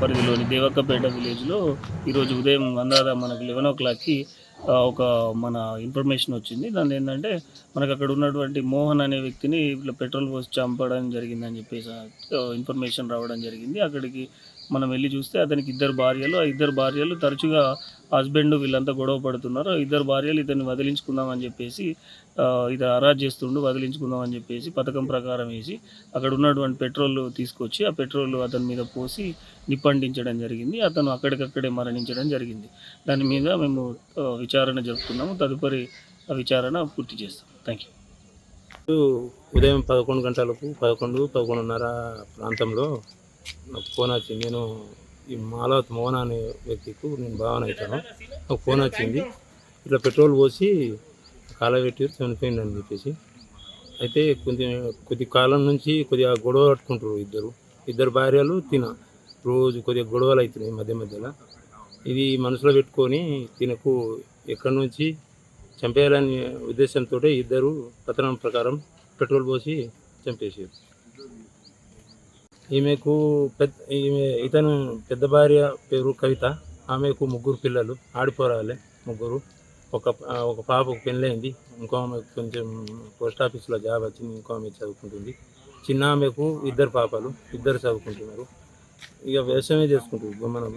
పరిధిలోని దేవక్కపేట విలేజ్‌లో ఈరోజు ఉదయం మనకు 11:00కి ఒక మన ఇన్ఫర్మేషన్ వచ్చింది. దానిదేంటంటే మనకక్కడ ఉన్నటువంటి మోహన్ అనే వ్యక్తిని ఇట్లా పెట్రోల్ పోసి చంపడం జరిగిందని చెప్పేసి ఇన్ఫర్మేషన్ రావడం జరిగింది. అక్కడికి మనం వెళ్లి చూస్తే అతనికి ఇద్దరు భార్యలు. ఆ ఇద్దరు భార్యలు తరచుగా హస్బెండ్ వీళ్ళంతా గొడవ పడుతున్నారు. ఆ ఇద్దరు భార్యలు ఇతన్ని వదిలించుకుందాం అని చెప్పేసి ఇది హరాజ్ చేస్తుండు, వదిలించుకుందాం అని చెప్పేసి పథకం ప్రకారం వేసి అక్కడ ఉన్నటువంటి పెట్రోల్ తీసుకొచ్చి ఆ పెట్రోల్ అతని మీద పోసి నిప్పంటించడం జరిగింది. అతను అక్కడికక్కడే మరణించడం జరిగింది. దాని మీద మేము విచారణ జరుపుతున్నాము. తదుపరి విచారణ పూర్తి చేస్తాం. Thank you. ఉదయం 11 గంటలకు 11, 11:30 ప్రాంతంలో నాకు ఫోన్ వచ్చింది. నేను ఈ మాలవత్ మోహన్ అనే వ్యక్తికి నేను భావన అవుతాను. నాకు ఫోన్ వచ్చింది, ఇట్లా పెట్రోల్ పోసి కాలబెట్టి చనిపోయిందని చెప్పేసి. అయితే కొద్ది కాలం నుంచి కొద్దిగా గొడవ పట్టుకుంటారు ఇద్దరు భార్యలు రోజు కొద్దిగా గొడవలు అవుతున్నాయి మధ్యలో. ఇది మనసులో పెట్టుకొని తినకు ఎక్కడి నుంచి చంపేయాలనే ఉద్దేశంతో ఇద్దరు కథనం ప్రకారం పెట్రోల్ పోసి చంపేసారు. ఇతను పెద్ద భార్య పేరు కవిత, ఆమెకు 3 పిల్లలు, ఆడిపోరాలే 3. ఒక పాపకు పెళ్ళైంది, ఇంకో ఆమెకు కొంచెం పోస్ట్ ఆఫీస్లో జాబ్ వచ్చింది, ఇంకో ఆమె చదువుకుంటుంది. చిన్న ఆమెకు 2 పాపలు, 2 చదువుకుంటున్నారు. ఇక వ్యవసాయమే చేసుకుంటుంది. మనం